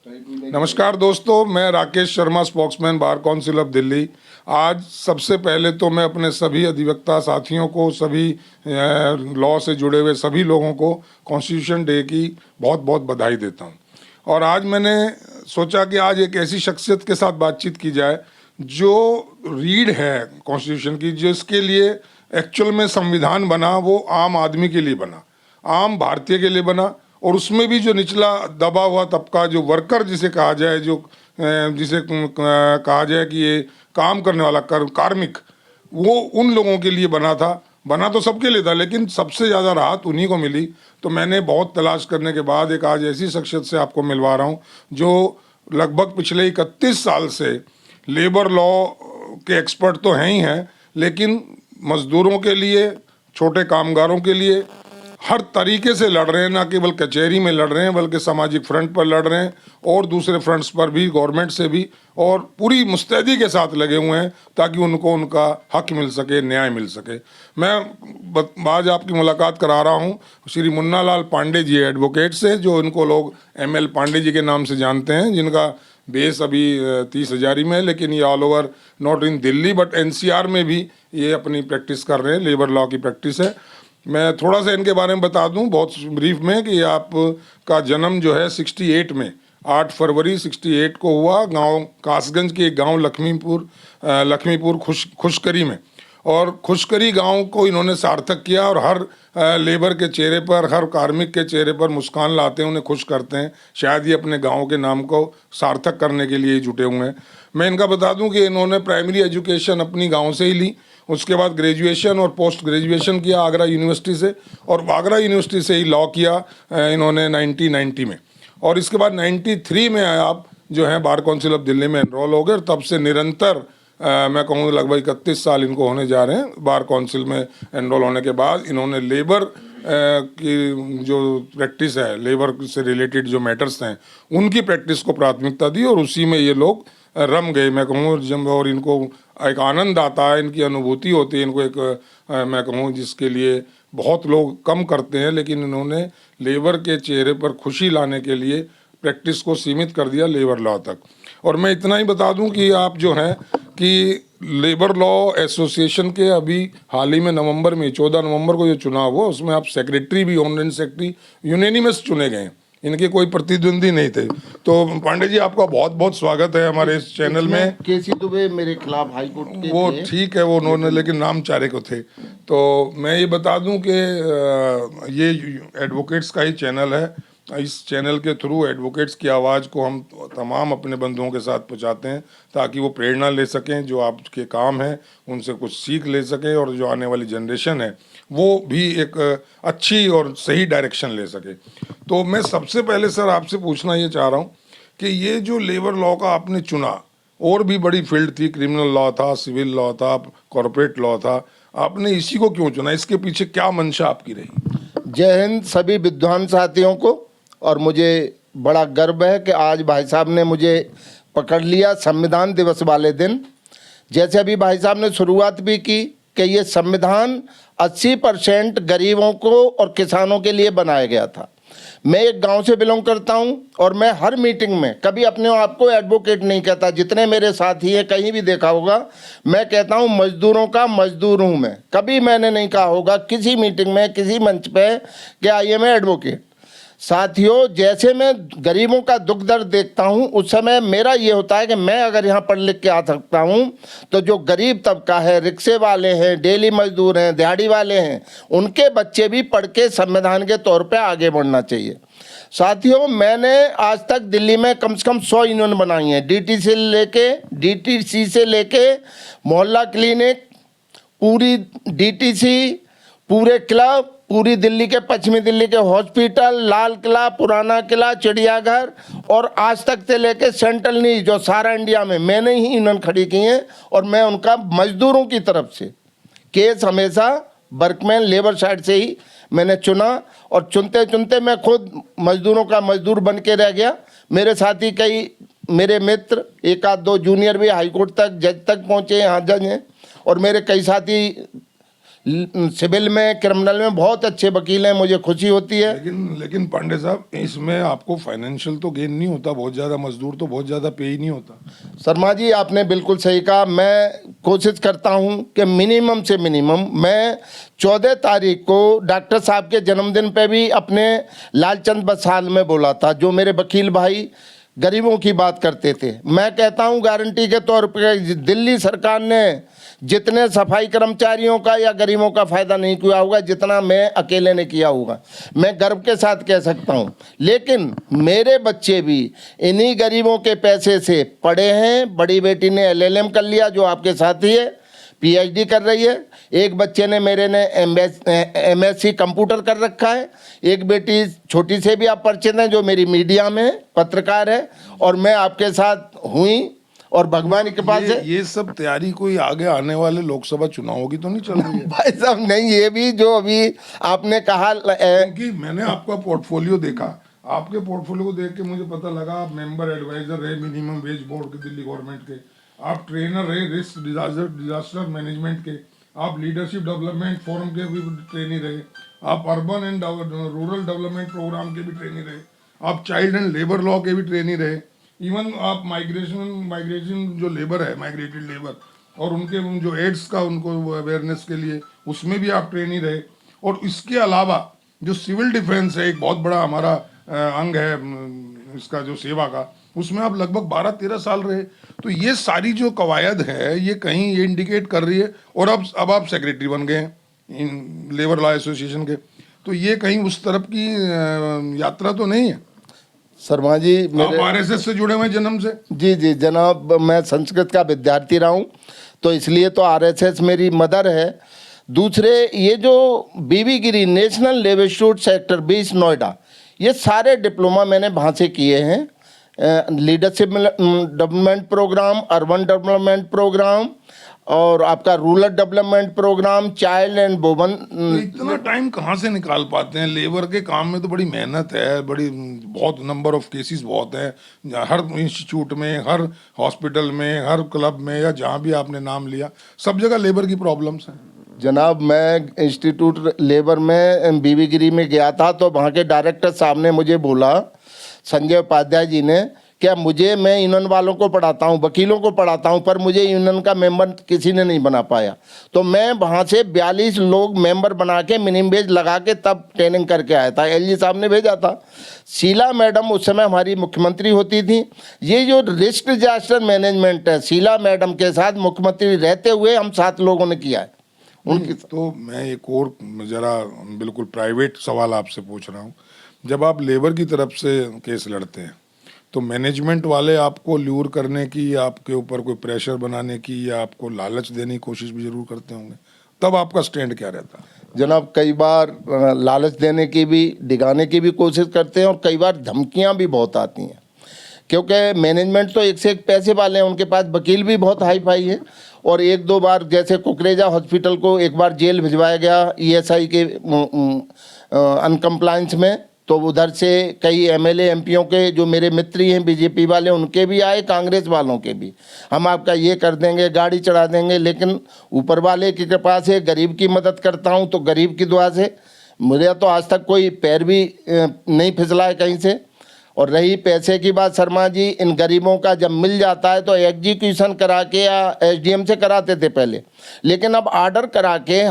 नमस्कार दोस्तों, मैं Rakesh Sharma, spokesman bar council of Delhi. आज सबसे पहले तो मैं अपने सभी अधिवक्ता साथियों को, सभी लॉ से जुड़े हुए सभी लोगों को कॉन्स्टिट्यूशन डे की बहुत बहुत बधाई देता हूं। और आज मैंने सोचा कि आज एक ऐसी शख्सियत के साथ बातचीत की जाए जो रीढ़ है कॉन्स्टिट्यूशन की, जिसके लिए एक्चुअल में संविधान बना वो आम आदमी के लिए बना, आम भारतीय के लिए बना। और उसमें भी जो निचला दबा हुआ तबका, जो वर्कर जिसे कहा जाए, जिसे कहा जाए कि ये काम करने वाला कार्मिक, वो उन लोगों के लिए बना था। बना तो सबके लिए था, लेकिन सबसे ज़्यादा राहत उन्हीं को मिली। तो मैंने बहुत तलाश करने के बाद एक आज ऐसी शख्सियत से आपको मिलवा रहा हूँ जो लगभग पिछले 31 साल से लेबर लॉ के एक्सपर्ट तो हैं ही हैं, लेकिन मज़दूरों के लिए, छोटे कामगारों के लिए हर तरीके से लड़ रहे हैं। ना केवल कचहरी में लड़ रहे हैं, बल्कि सामाजिक फ्रंट पर लड़ रहे हैं और दूसरे फ्रंट्स पर भी, गवर्नमेंट से भी, और पूरी मुस्तैदी के साथ लगे हुए हैं ताकि उनको उनका हक मिल सके, न्याय मिल सके। मैं आज आपकी मुलाकात करा रहा हूँ श्री मुन्नालाल पांडे जी एडवोकेट से, जो इनको लोग ML पांडे जी के नाम से जानते हैं, जिनका बेस अभी 30 हजारी में है, लेकिन ये all over, not in Delhi but NCR में भी ये अपनी प्रैक्टिस कर रहे हैं, लेबर लॉ की प्रैक्टिस है। मैं थोड़ा सा इनके बारे में बता दूं बहुत ब्रीफ में कि आपका जन्म जो है 68 में, 8 फरवरी 68 को हुआ, गांव कासगंज के एक गांव लक्ष्मीपुर खुशकरी में। और खुशकरी गांव को इन्होंने सार्थक किया और हर लेबर के चेहरे पर, हर कार्मिक के चेहरे पर मुस्कान लाते हैं, उन्हें खुश करते हैं। शायद ये अपने गांव के नाम को सार्थक करने के लिए जुटे हुए हैं। मैं इनका बता दूं कि इन्होंने प्राइमरी एजुकेशन अपनी गाँव से ही ली, उसके बाद ग्रेजुएशन और पोस्ट ग्रेजुएशन किया आगरा यूनिवर्सिटी से, और आगरा यूनिवर्सिटी से ही लॉ किया इन्होंने 1990 में। और इसके बाद 93 में आप जो है बार काउंसिल ऑफ दिल्ली में एनरोल हो गए। तब से निरंतर मैं कहूँगा लगभग 31 साल इनको होने जा रहे हैं बार काउंसिल में एनरोल होने के बाद। इन्होंने लेबर की जो प्रैक्टिस है, लेबर से रिलेटेड जो मैटर्स हैं, उनकी प्रैक्टिस को प्राथमिकता दी और उसी में ये लोग रम गए, मैं कहूँ जब। और इनको एक आनंद आता है, इनकी अनुभूति होती है, इनको एक मैं कहूँ जिसके लिए बहुत लोग कम करते हैं, लेकिन इन्होंने लेबर के चेहरे पर खुशी लाने के लिए प्रैक्टिस को सीमित कर दिया लेबर लॉ तक। और मैं इतना ही बता दूं कि आप जो हैं कि लेबर लॉ एसोसिएशन के अभी हाल ही में नवंबर में 14 नवंबर को जो चुनाव हुआ, उसमें आप सेक्रेटरी भी, ऑनरेंट सेक्रेटरी यूनानिमस चुने गए, इनके कोई प्रतिद्वंदी नहीं थे। तो पांडे जी, आपका बहुत बहुत स्वागत है हमारे इस चैनल में। केसी दुबे मेरे खिलाफ हाई कोर्ट के वो ठीक है, वो उन्होंने, लेकिन नाम चारे को थे। तो मैं ये बता दूं कि ये एडवोकेट्स का ही चैनल है। इस चैनल के थ्रू एडवोकेट्स की आवाज़ को हम तमाम अपने बंधुओं के साथ पहुंचाते हैं ताकि वो प्रेरणा ले सकें, जो आपके काम हैं उनसे कुछ सीख ले सकें, और जो आने वाली जनरेशन है वो भी एक अच्छी और सही डायरेक्शन ले सके। तो मैं सबसे पहले सर आपसे पूछना ये चाह रहा हूँ कि ये जो लेबर लॉ का आपने चुना, और भी बड़ी फील्ड थी, क्रिमिनल लॉ था, सिविल लॉ था, कॉर्पोरेट लॉ था, आपने इसी को क्यों चुना? इसके पीछे क्या मंशा आपकी रही? जय हिंद सभी विद्वान साथियों को। और मुझे बड़ा गर्व है कि आज भाई साहब ने मुझे पकड़ लिया संविधान दिवस वाले दिन। जैसे अभी भाई साहब ने शुरुआत भी की कि ये संविधान 80% गरीबों को और किसानों के लिए बनाया गया था। मैं एक गांव से बिलोंग करता हूं और मैं हर मीटिंग में कभी अपने आप को एडवोकेट नहीं कहता। जितने मेरे साथी हैं, कहीं भी देखा होगा, मैं कहता हूं मजदूरों का मजदूर हूं मैं। कभी मैंने नहीं कहा होगा किसी मीटिंग में, किसी मंच पे कि आइए मैं एडवोकेट। साथियों, जैसे मैं गरीबों का दुख दर्द देखता हूं, उस समय मेरा ये होता है कि मैं अगर यहाँ पढ़ लिख के आ सकता हूं, तो जो गरीब तबका है, रिक्शे वाले हैं, डेली मजदूर हैं, दिहाड़ी वाले हैं, उनके बच्चे भी पढ़ के संविधान के तौर पे आगे बढ़ना चाहिए। साथियों, मैंने आज तक दिल्ली में कम से कम 100 यूनियन बनाई हैं, DTC से लेके मोहल्ला क्लिनिक, पूरी DTC, पूरे क्लब, पूरी दिल्ली के, पश्चिमी दिल्ली के हॉस्पिटल, लाल किला, पुराना किला, चिड़ियाघर, और आज तक से लेके सेंट्रल न्यूज, जो सारा इंडिया में मैंने ही यूनियन खड़ी की हैं। और मैं उनका मजदूरों की तरफ से केस हमेशा वर्कमैन लेबर साइड से ही मैंने चुना, और चुनते चुनते मैं खुद मजदूरों का मजदूर बन के रह गया। मेरे साथी कई मेरे मित्र, एक आध दो जूनियर भी हाईकोर्ट तक, जज तक पहुँचे, यहाँ जज हैं। और मेरे कई साथी सिविल में, क्रिमिनल में बहुत अच्छे वकील हैं, मुझे खुशी होती है। लेकिन पांडे साहब, इसमें आपको फाइनेंशियल तो गेन नहीं होता बहुत ज़्यादा, मजदूर तो बहुत ज़्यादा पे ही नहीं होता। शर्मा जी आपने बिल्कुल सही कहा। मैं कोशिश करता हूं कि मिनिमम से मिनिमम, मैं 14 तारीख को डॉक्टर साहब के जन्मदिन पे भी अपने लालचंद बसाल में बोला था, जो मेरे वकील भाई गरीबों की बात करते थे। मैं कहता हूं गारंटी के तौर पर दिल्ली सरकार ने जितने सफाई कर्मचारियों का या गरीबों का फायदा नहीं किया होगा जितना मैं अकेले ने किया होगा, मैं गर्व के साथ कह सकता हूं। लेकिन मेरे बच्चे भी इन्हीं गरीबों के पैसे से पढ़े हैं। बड़ी बेटी ने LLM कर लिया, जो आपके साथी है, PhD कर रही है। एक बच्चे ने मेरे ने MSc कंप्यूटर कर रखा है। एक बेटी छोटी से भी आप परिचित हैं, जो मेरी मीडिया में पत्रकार है, और मैं आपके साथ हुई और भगवान के पास है। ये सब तैयारी कोई आगे आने वाले लोकसभा चुनावों की तो नहीं चल रही है? भाई साहब नहीं, ये भी जो अभी आपने कहा, क्योंकि मैंने आपका पोर्टफोलियो देखा, आपके पोर्टफोलियो को देख के मुझे पता लगा आप मेंबर एडवाइजर रहे मिनिमम वेज बोर्ड के दिल्ली गवर्नमेंट के, आप ट्रेनर रहे रिस्क डिजास्टर मैनेजमेंट के, आप लीडरशिप डेवलपमेंट फोरम के भी ट्रेनी रहे, आप urban and rural development program के भी ट्रेनी रहे, आप चाइल्ड एंड लेबर लॉ के भी ट्रेनी रहे, इवन आप माइग्रेशन जो लेबर है, माइग्रेटेड लेबर, और उनके जो एड्स का उनको अवेयरनेस के लिए उसमें भी आप ट्रेनी रहे। और इसके अलावा जो सिविल डिफेंस है, एक बहुत बड़ा हमारा अंग है इसका जो सेवा का, उसमें आप लगभग 12-13 साल रहे। तो ये सारी जो कवायद है ये कहीं ये इंडिकेट कर रही है। और अब आप सेक्रेटरी बन गए हैं लेबर लॉ एसोसिएशन के, तो ये कहीं उस तरफ की यात्रा तो नहीं है? शर्मा जी आप RSS से जुड़े हुए जन्म से? जी जी जनाब, मैं संस्कृत का विद्यार्थी रहा हूँ, तो इसलिए तो RSS मेरी मदर है। दूसरे, ये जो बीबी गिरी नेशनल लेवरहुड सेक्टर 20 नोएडा, ये सारे डिप्लोमा मैंने वहाँ से किए हैं। Leadership development program, urban development program, और आपका rural development program, child and woman. तो इतना टाइम कहाँ से निकाल पाते हैं? लेबर के काम में तो बड़ी मेहनत है, बड़ी बहुत नंबर ऑफ केसेस बहुत है, हर इंस्टीट्यूट में, हर हॉस्पिटल में, हर क्लब में, या जहाँ भी आपने नाम लिया सब जगह लेबर की प्रॉब्लम्स हैं। जनाब मैं इंस्टीट्यूट लेबर में बीबी गिरी में गया था, तो वहाँ के डायरेक्टर साहब ने मुझे बोला, संजय उपाध्याय जी ने, क्या मैं यूनियन वालों को पढ़ाता हूँ, वकीलों को पढ़ाता हूँ, पर मुझे यूनियन का मेंबर किसी ने नहीं बना पाया। तो मैं वहाँ से 42 लोग मेंबर बना के मिनिमम वेज लगा के तब ट्रेनिंग करके आया था। LG साहब ने भेजा था। शीला मैडम उस समय हमारी मुख्यमंत्री होती थी। ये जो रिस्क डिजास्टर मैनेजमेंट है, शीला मैडम के साथ मुख्यमंत्री रहते हुए हम 7 लोगों ने किया है उनकी। तो मैं एक और जरा बिल्कुल प्राइवेट सवाल आपसे पूछ रहा हूँ। जब आप लेबर की तरफ से केस लड़ते हैं तो मैनेजमेंट वाले आपको ल्यूर करने की, या आपके ऊपर कोई प्रेशर बनाने की, या आपको लालच देने की कोशिश भी जरूर करते होंगे, तब आपका स्टैंड क्या रहता है? जनाब कई बार लालच देने की भी, डिगाने की भी कोशिश करते हैं, और कई बार धमकियां भी बहुत आती हैं, क्योंकि मैनेजमेंट तो एक से एक पैसे वाले हैं, उनके पास वकील भी बहुत हाई फाई है। और 1-2 बार जैसे कुकरेजा हॉस्पिटल को एक बार जेल भिजवाया गया ESI के अनकम्प्लायंस में, तो उधर से कई MLA MPओं के जो मेरे मित्र हैं BJP वाले, उनके भी आए, कांग्रेस वालों के भी, हम आपका ये कर देंगे, गाड़ी चढ़ा देंगे। लेकिन ऊपर वाले की कृपा से गरीब की मदद करता हूँ, तो गरीब की दुआ से मेरा तो आज तक कोई पैर भी नहीं फिसला है कहीं से। और रही पैसे की बात शर्मा जी, इन गरीबों का जब मिल जाता है तो एग्जीक्यूशन करा के, या SDM से कराते थे पहले, लेकिन अब ऑर्डर करा के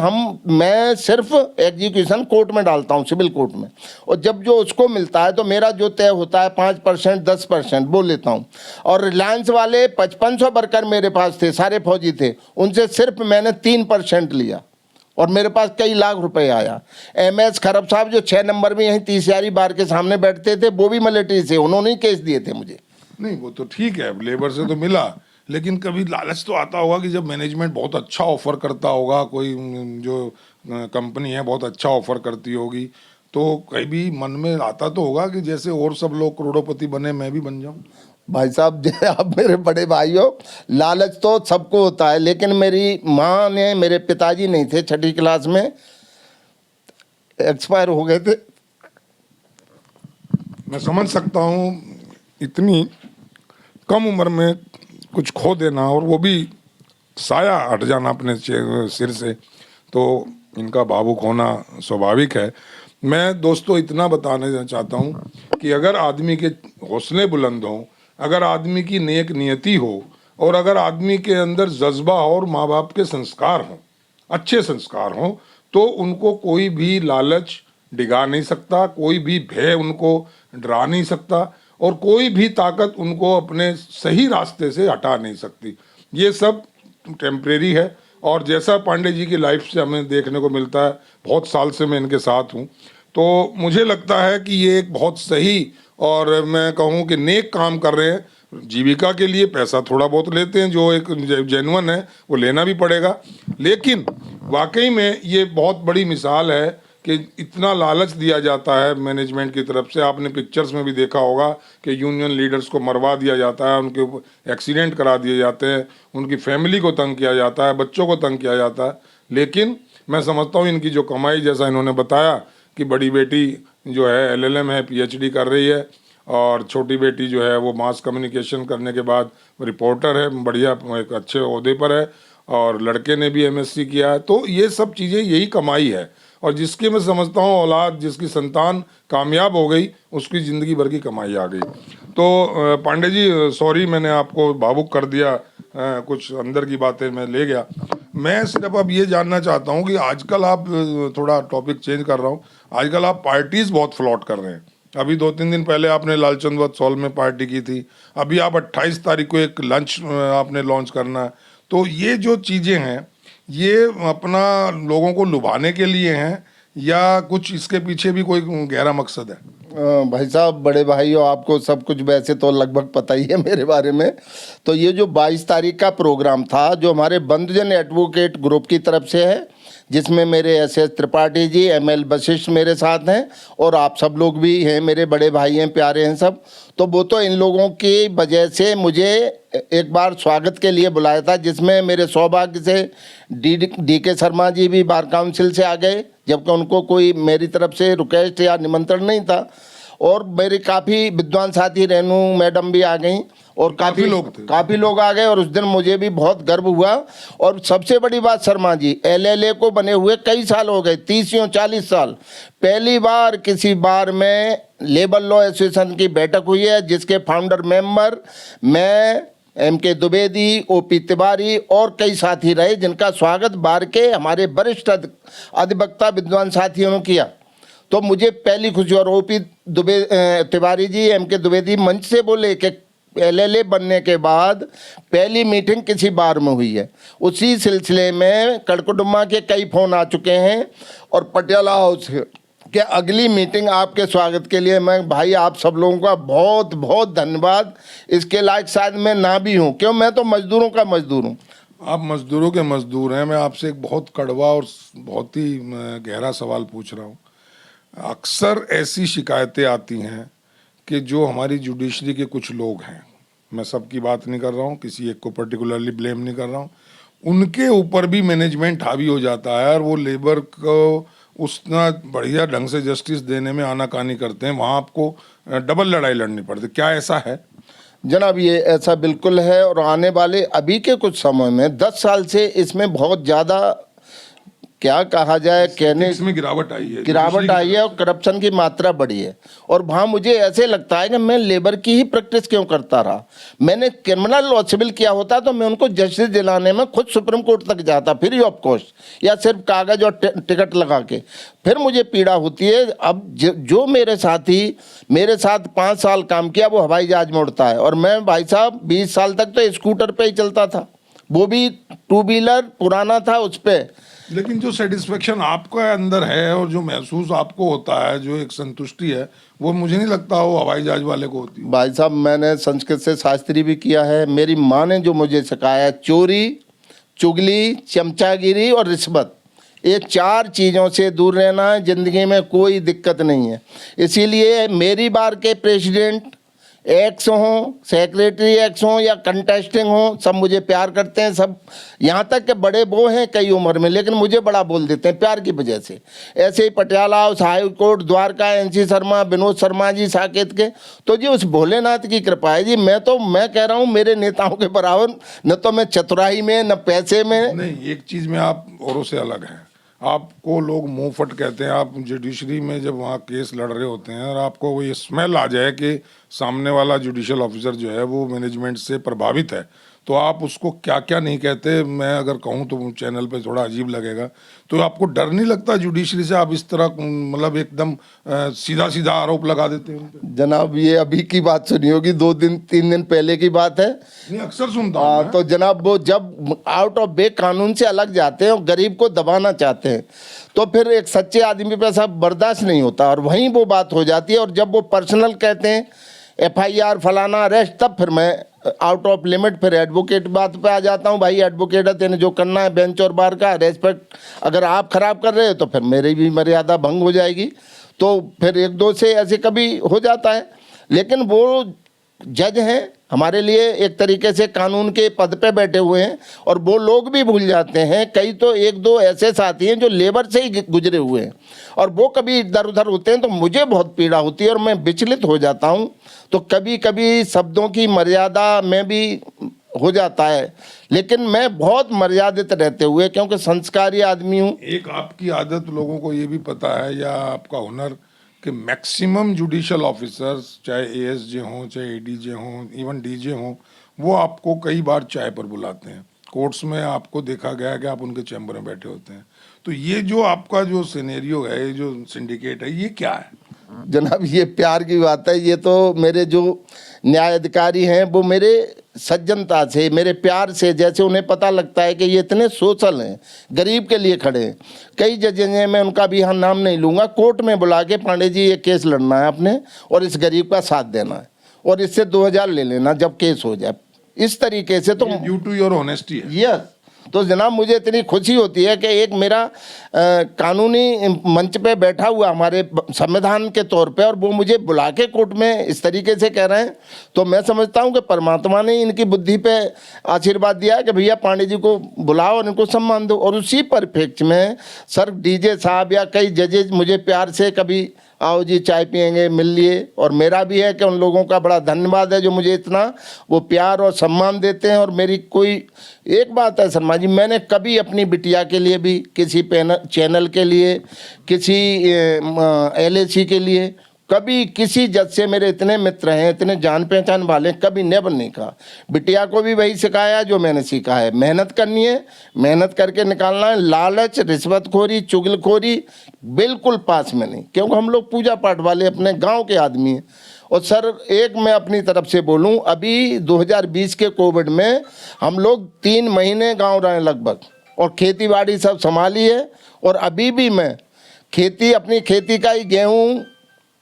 मैं सिर्फ एग्जीक्यूशन कोर्ट में डालता हूँ, सिविल कोर्ट में। और जब जो उसको मिलता है तो मेरा जो तय होता है 5% 10% बोल लेता हूँ। और रिलायंस वाले 5500 वर्कर मेरे पास थे, सारे फौजी थे, उनसे सिर्फ मैंने 3% लिया, और मेरे पास कई लाख रुपए आया। MS खरब साहब जो 6 नंबर में यहीं 30 बार के सामने बैठते थे, वो भी मिलिट्री से, उन्होंने ही केस दिए थे मुझे। नहीं, वो तो ठीक है, लेबर से तो मिला, लेकिन कभी लालच तो आता होगा कि जब मैनेजमेंट बहुत अच्छा ऑफर करता होगा, कोई जो कंपनी है बहुत अच्छा ऑफर करती होगी, तो कभी मन में आता तो होगा कि जैसे और सब लोग करोड़पति बने, मैं भी बन जाऊं। भाई साहब आप मेरे बड़े भाई हो, लालच तो सबको होता है, लेकिन मेरी माँ ने, मेरे पिताजी नहीं थे, 6ठी क्लास में एक्सपायर हो गए थे। मैं समझ सकता हूँ इतनी कम उम्र में कुछ खो देना, और वो भी साया हट जाना अपने सिर से, तो इनका भावुक होना स्वाभाविक है। मैं दोस्तों इतना बताना चाहता हूँ कि अगर आदमी के हौसले बुलंद हों, अगर आदमी की नेक नियति हो और अगर आदमी के अंदर जज्बा और माँ बाप के संस्कार हों, अच्छे संस्कार हों, तो उनको कोई भी लालच डिगा नहीं सकता, कोई भी भय उनको डरा नहीं सकता और कोई भी ताकत उनको अपने सही रास्ते से हटा नहीं सकती। ये सब टेम्परेरी है और जैसा पांडे जी की लाइफ से हमें देखने को मिलता है, बहुत साल से मैं इनके साथ हूँ, तो मुझे लगता है कि ये एक बहुत सही और मैं कहूँ कि नेक काम कर रहे हैं। जीविका के लिए पैसा थोड़ा बहुत लेते हैं, जो एक जेन्युइन है, वो लेना भी पड़ेगा, लेकिन वाकई में ये बहुत बड़ी मिसाल है कि इतना लालच दिया जाता है मैनेजमेंट की तरफ से। आपने पिक्चर्स में भी देखा होगा कि यूनियन लीडर्स को मरवा दिया जाता है, उनके ऊपर एक्सीडेंट करा दिए जाते हैं, उनकी फैमिली को तंग किया जाता है, बच्चों को तंग किया जाता है। लेकिन मैं समझता हूँ इनकी जो कमाई, जैसा इन्होंने बताया कि बड़ी बेटी जो है LLM है, PhD कर रही है और छोटी बेटी जो है वो मास कम्युनिकेशन करने के बाद रिपोर्टर है, बढ़िया एक अच्छे ओहदे पर है, और लड़के ने भी MSc किया है। तो ये सब चीज़ें, यही कमाई है। और जिसकी मैं समझता हूँ औलाद, जिसकी संतान कामयाब हो गई, उसकी ज़िंदगी भर की कमाई आ गई। तो पांडे जी, सॉरी मैंने आपको भावुक कर दिया, कुछ अंदर की बातें मैं ले गया। मैं सिर्फ अब ये जानना चाहता हूँ कि आजकल आप, थोड़ा टॉपिक चेंज कर रहा हूँ, आजकल आप पार्टीज बहुत फ्लॉट कर रहे हैं। अभी 2-3 दिन पहले आपने लालचंद वत्स हॉल में पार्टी की थी, अभी आप 28 तारीख को एक लंच आपने लॉन्च करना है। तो ये जो चीज़ें हैं, ये अपना लोगों को लुभाने के लिए हैं या कुछ इसके पीछे भी कोई गहरा मकसद है? भाई साहब, बड़े भाई हो, आपको सब कुछ वैसे तो लगभग पता ही है मेरे बारे में। तो ये जो 22 तारीख का प्रोग्राम था, जो हमारे बंधुजन एडवोकेट ग्रुप की तरफ से है, जिसमें मेरे SS त्रिपाठी जी, ML वशिष्ठ मेरे साथ हैं और आप सब लोग भी हैं, मेरे बड़े भाई हैं, प्यारे हैं सब। तो वो तो इन लोगों की वजह से मुझे एक बार स्वागत के लिए बुलाया था, जिसमें मेरे सौभाग्य से DK शर्मा जी भी बार काउंसिल से आ गए, जबकि उनको कोई मेरी तरफ से रिक्वेस्ट या निमंत्रण नहीं था। और मेरे काफ़ी विद्वान साथी रेनू मैडम भी आ गई और काफ़ी लोग आ गए और उस दिन मुझे भी बहुत गर्व हुआ। और सबसे बड़ी बात, शर्मा जी LLA को बने हुए कई साल हो गए, 30 या 40 साल। पहली बार किसी बार में लेबर लॉ एसोसिएशन की बैठक हुई है, जिसके फाउंडर मेंबर मैं, MK द्विवेदी, OP तिवारी और कई साथी रहे, जिनका स्वागत बार के हमारे वरिष्ठ अधिवक्ता विद्वान साथियों ने किया। तो मुझे पहली खुशी, और OP तिवारी जी, MK द्विवेदी मंच से बोले कि LLA बनने के बाद पहली मीटिंग किसी बार में हुई है। उसी सिलसिले में कड़कुडुम्मा के कई फ़ोन आ चुके हैं और पटियाला हाउस कि अगली मीटिंग आपके स्वागत के लिए। मैं भाई आप सब लोगों का बहुत बहुत धन्यवाद। इसके लायक शायद मैं ना भी हूँ, क्यों, मैं तो मजदूरों का मजदूर हूँ। आप मजदूरों के मजदूर हैं। मैं आपसे एक बहुत कड़वा और बहुत ही गहरा सवाल पूछ रहा हूँ। अक्सर ऐसी शिकायतें आती हैं कि जो हमारी जुडिशरी के कुछ लोग हैं, मैं सबकी बात नहीं कर रहा हूँ, किसी एक को पर्टिकुलरली ब्लेम नहीं कर रहा हूँ, उनके ऊपर भी मैनेजमेंट हावी हो जाता है और वो लेबर को उतना बढ़िया ढंग से जस्टिस देने में आनाकानी करते हैं। वहाँ आपको डबल लड़ाई लड़नी पड़ती, क्या ऐसा है? जनाब, ये ऐसा बिल्कुल है और आने वाले अभी के कुछ समय में 10 साल से इसमें बहुत ज़्यादा, क्या कहा जाए, कहने इसमें गिरावट आई है और करप्शन की मात्रा बढ़ी है। और वहाँ मुझे ऐसे लगता है कि मैं लेबर की ही प्रैक्टिस क्यों करता रहा। मैंने क्रिमिनल लॉ सिविल किया होता तो मैं उनको जस्टिस दिलाने में खुद सुप्रीम कोर्ट तक जाता, फ्री ऑफ कॉस्ट, या सिर्फ कागज और टिकट लगा के। फिर मुझे पीड़ा होती है। अब जो मेरे साथी मेरे साथ 5 साल काम किया, वो हवाई जहाज में उड़ता है और मैं भाई साहब 20 साल तक तो स्कूटर पे ही चलता था, वो भी 2 व्हीलर पुराना था उस पर। लेकिन जो सेटिस्फेक्शन आपका अंदर है और जो महसूस आपको होता है, जो एक संतुष्टि है, वो मुझे नहीं लगता वो हवाई जहाज वाले को होती है। भाई साहब, मैंने संस्कृत से शास्त्री भी किया है। मेरी माँ ने जो मुझे सिखाया, चोरी, चुगली, चमचागिरी और रिश्वत, ये 4 चीज़ों से दूर रहना है, ज़िंदगी में कोई दिक्कत नहीं है। इसीलिए मेरी बार के प्रेसिडेंट एक्स हों, सेक्रेटरी एक्स हों या कंटेस्टिंग हों, सब मुझे प्यार करते हैं। सब, यहाँ तक कि बड़े वो हैं कई उम्र में, लेकिन मुझे बड़ा बोल देते हैं प्यार की वजह से। ऐसे ही Patiala house, high court, Dwarka, NC Sharma, Vinod Sharma ji Saket के, तो जी उस भोलेनाथ की कृपा है जी। मैं कह रहा हूँ मेरे नेताओं के बराबर न तो मैं चतुराई में, न पैसे में। नहीं, एक चीज़ में आप औरों से अलग हैं। आपको लोग मुंहफट कहते हैं, आप जुडिशरी में जब वहाँ केस लड़ रहे होते हैं और आपको वो ये स्मेल आ जाए कि सामने वाला जुडिशियल ऑफिसर जो है वो मैनेजमेंट से प्रभावित है, तो आप उसको क्या क्या नहीं कहते, मैं अगर कहूँ तो चैनल पे थोड़ा अजीब लगेगा। तो आपको डर नहीं लगता जुडिशरी से, आप इस तरह मतलब एकदम सीधा सीधा आरोप लगा देते हैं उन पे? जनाब ये अभी की बात सुनी होगी, 2-3 दिन पहले की बात है। नहीं, अक्सर सुनता हूँ मैं। तो जनाब वो जब आउट ऑफ वे कानून से अलग जाते हैं और गरीब को दबाना चाहते हैं, तो फिर एक सच्चे आदमी पे सब बर्दाश्त नहीं होता और वहीं वो बात हो जाती है। और जब वो पर्सनल कहते हैं FIR फलाना अरेस्ट, तब फिर मैं आउट ऑफ लिमिट फिर एडवोकेट बात पे आ जाता हूँ। भाई एडवोकेट है, तेने जो करना है बेंच और बार का रेस्पेक्ट अगर आप खराब कर रहे हो तो फिर मेरी भी मर्यादा भंग हो जाएगी। तो फिर एक दो से ऐसे कभी हो जाता है, लेकिन वो जज हैं हमारे लिए एक तरीके से कानून के पद पे बैठे हुए हैं और वो लोग भी भूल जाते हैं। कई तो एक दो ऐसे साथी हैं जो लेबर से ही गुजरे हुए हैं और वो कभी इधर उधर होते हैं तो मुझे बहुत पीड़ा होती है और मैं विचलित हो जाता हूं। तो कभी कभी शब्दों की मर्यादा में भी हो जाता है, लेकिन मैं बहुत मर्यादित रहते हुए, क्योंकि संस्कारी आदमी हूँ। एक आपकी आदत लोगों को ये भी पता है या आपका हुनर कि मैक्सिमम जुडिशियल ऑफिसर्स चाहे ASJ हों, चाहे ADJ हों, इवन DJ हों, वो आपको कई बार चाय पर बुलाते हैं। कोर्ट्स में आपको देखा गया है कि आप उनके चैम्बर में बैठे होते हैं। तो ये जो आपका जो सिनेरियो है, ये जो सिंडिकेट है, ये क्या है? जनाब ये प्यार की बात है। ये तो मेरे जो न्याय अधिकारी हैं वो मेरे सज्जनता से, मेरे प्यार से, जैसे उन्हें पता लगता है कि ये इतने सोशल हैं, गरीब के लिए खड़े हैं। कई जजें हैं, मैं उनका भी यहाँ नाम नहीं लूँगा, कोर्ट में बुला के पांडे जी ये केस लड़ना है आपने और इस गरीब का साथ देना है और इससे 2000 ले लेना जब केस हो जाए, इस तरीके से। तो ड्यू टू योर ऑनेस्टी है। यस, तो जनाब मुझे इतनी खुशी होती है कि एक मेरा कानूनी मंच पे बैठा हुआ हमारे संविधान के तौर पे और वो मुझे बुला के कोर्ट में इस तरीके से कह रहे हैं, तो मैं समझता हूं कि परमात्मा ने इनकी बुद्धि पे आशीर्वाद दिया है कि भैया पांडे जी को बुलाओ और इनको सम्मान दो। और उसी परिप्रेक्ष्य में सर DJ साहब या कई जजेज मुझे प्यार से कभी आओ जी चाय पियेंगे, मिल लिए, और मेरा भी है कि उन लोगों का बड़ा धन्यवाद है जो मुझे इतना वो प्यार और सम्मान देते हैं। और मेरी कोई एक बात है शर्मा जी, मैंने कभी अपनी बिटिया के लिए भी किसी चैनल के लिए, किसी LAC के लिए, कभी किसी जज से, मेरे इतने मित्र हैं, इतने जान पहचान वाले, कभी नेवर नहीं कहा। बिटिया को भी वही सिखाया जो मैंने सीखा है, मेहनत करनी है, मेहनत करके निकालना है। लालच, रिश्वतखोरी, चुगलखोरी बिल्कुल पास में नहीं, क्योंकि हम लोग पूजा पाठ वाले अपने गांव के आदमी हैं। और सर एक मैं अपनी तरफ से बोलूं, अभी 2020 के कोविड में हम लोग 3 महीने गाँव रहे लगभग और खेती बाड़ी सब संभाली है। और अभी भी मैं खेती, अपनी खेती का ही गेहूँ,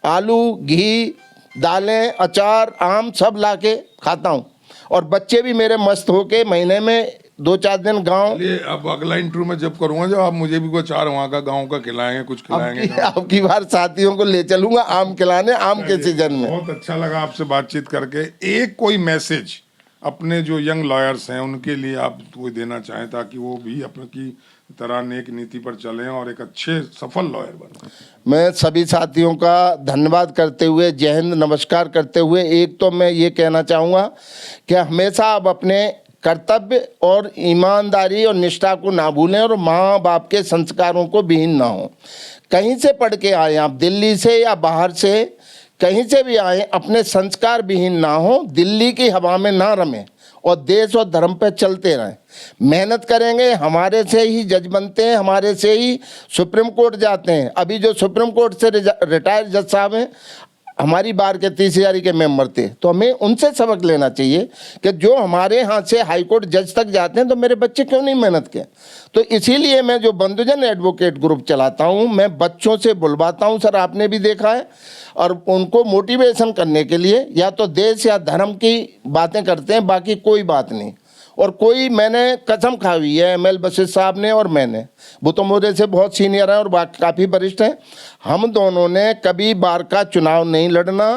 आलू, घी, दालें, अचार, आम सब लाके खाता हूँ और बच्चे भी मेरे मस्त होके महीने में 2-4 दिन गांव। चलिए अब अगला इंटरव्यू में जब करूंगा, जब आप मुझे भी कोई 4 वहाँ का गांव का खिलाएंगे, कुछ खिलाएंगे। आपकी बार साथियों को ले चलूंगा आम खिलाने, आम के सीजन में। बहुत अच्छा लगा आपसे बातचीत करके। एक कोई मैसेज अपने जो यंग लॉयर्स हैं उनके लिए आप कोई देना चाहें ताकि वो भी अपनी तरह नेक नीति पर चलें और एक अच्छे सफल लॉयर बने? मैं सभी साथियों का धन्यवाद करते हुए, जय हिंद, नमस्कार करते हुए, एक तो मैं ये कहना चाहूँगा कि हमेशा आप अपने कर्तव्य और ईमानदारी और निष्ठा को ना भूलें और माँ बाप के संस्कारों को विहीन ना हो। कहीं से पढ़ के आए आप, दिल्ली से या बाहर से, कहीं से भी आए, अपने संस्कार विहीन ना हो, दिल्ली की हवा में ना रमें और देश और धर्म पे चलते रहें। मेहनत करेंगे, हमारे से ही जज बनते हैं, हमारे से ही सुप्रीम कोर्ट जाते हैं। अभी जो सुप्रीम कोर्ट से रिटायर्ड जज साहब हैं, हमारी बार के 30,000 के मेंबर थे, तो हमें उनसे सबक लेना चाहिए कि जो हमारे यहाँ से हाई कोर्ट जज तक जाते हैं, तो मेरे बच्चे क्यों नहीं मेहनत किए। तो इसीलिए मैं जो बंधुजन एडवोकेट ग्रुप चलाता हूँ, मैं बच्चों से बुलवाता हूँ, सर आपने भी देखा है, और उनको मोटिवेशन करने के लिए या तो देश या धर्म की बातें करते हैं, बाकी कोई बात नहीं। और कोई, मैंने कसम खाई हुई है, ML वशिष्ठ साहब ने और मैंने, वो तो मेरे से बहुत सीनियर हैं और काफ़ी वरिष्ठ हैं, हम दोनों ने कभी बार का चुनाव नहीं लड़ना।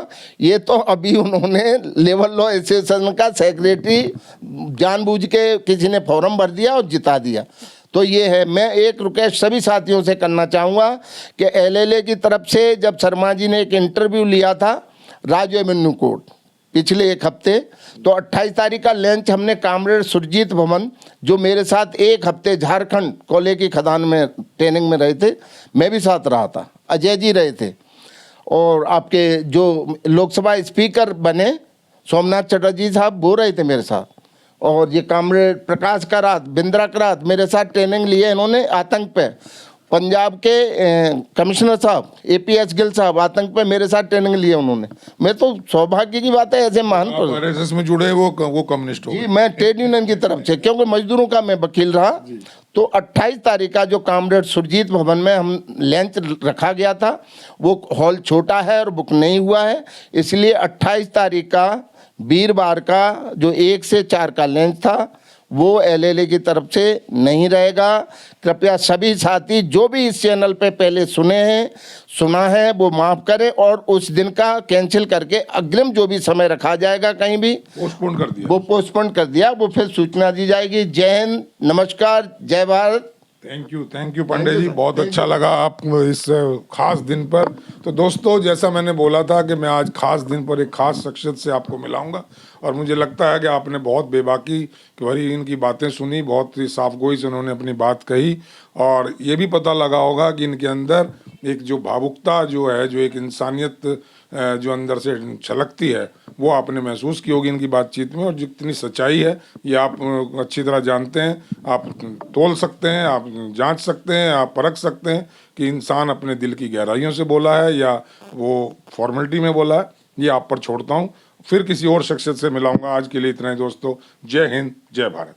ये तो अभी उन्होंने लेबर लॉ एसोसिएशन का सेक्रेटरी जानबूझ के किसी ने फॉर्म भर दिया और जिता दिया। तो ये है। मैं एक रिक्वेस्ट सभी साथियों से करना चाहूँगा कि LLA की तरफ से जब शर्मा जी ने एक इंटरव्यू लिया था राजू एवेन्यू कोर्ट, पिछले एक हफ्ते। तो 28 तारीख का लंच हमने कामरेड सुरजीत भवन, जो मेरे साथ एक हफ्ते झारखंड कोयले की खदान में ट्रेनिंग में रहे थे, मैं भी साथ रहा था, अजय जी रहे थे, और आपके जो लोकसभा स्पीकर बने सोमनाथ चटर्जी साहब वो रहे थे मेरे साथ, और ये कामरेड प्रकाश करात, बिंद्रा करात मेरे साथ ट्रेनिंग लिए इन्होंने आतंक पे। पंजाब के कमिश्नर साहब APS गिल साहब आतंक पे मेरे साथ ट्रेनिंग लिए उन्होंने। मैं तो सौभाग्य की बात है, ऐसे महान आप RSS में जुड़े, वो कम्युनिस्ट हो जी, गए। मैं ट्रेड यूनियन की तरफ से, क्योंकि मजदूरों का मैं वकील रहा। तो 28 तारीख का जो कामरेड सुरजीत भवन में हम लंच रखा गया था, वो हॉल छोटा है और बुक नहीं हुआ है, इसलिए 28 तारीख का वीरवार का जो 1 से 4 का लंच था वो LLA की तरफ से नहीं रहेगा। कृपया सभी साथी जो भी इस चैनल पे पहले सुना है वो माफ़ करें, और उस दिन का कैंसिल करके अग्रिम जो भी समय रखा जाएगा कहीं भी पोस्टपोन कर दिया। वो पोस्टपोन कर दिया, वो फिर सूचना दी जाएगी। जय हिंद, नमस्कार, जय भारत। थैंक यू पांडे जी, बहुत अच्छा लगा आप इस खास दिन पर। तो दोस्तों, जैसा मैंने बोला था कि मैं आज खास दिन पर एक खास शख्सियत से आपको मिलाऊंगा, और मुझे लगता है कि आपने बहुत बेबाकी भरी इनकी बातें सुनी, बहुत ही साफगोई से उन्होंने अपनी बात कही, और ये भी पता लगा होगा कि इनके अंदर एक जो भावुकता जो है, जो एक इंसानियत जो अंदर से छलकती है, वो आपने महसूस की होगी इनकी बातचीत में। और जितनी सच्चाई है ये आप अच्छी तरह जानते हैं, आप तोल सकते हैं, आप जांच सकते हैं, आप परख सकते हैं कि इंसान अपने दिल की गहराइयों से बोला है या वो फॉर्मेलिटी में बोला है। ये आप पर छोड़ता हूँ, फिर किसी और शख्सियत से मिलाऊंगा। आज के लिए इतना ही दोस्तों। जय हिंद, जय भारत।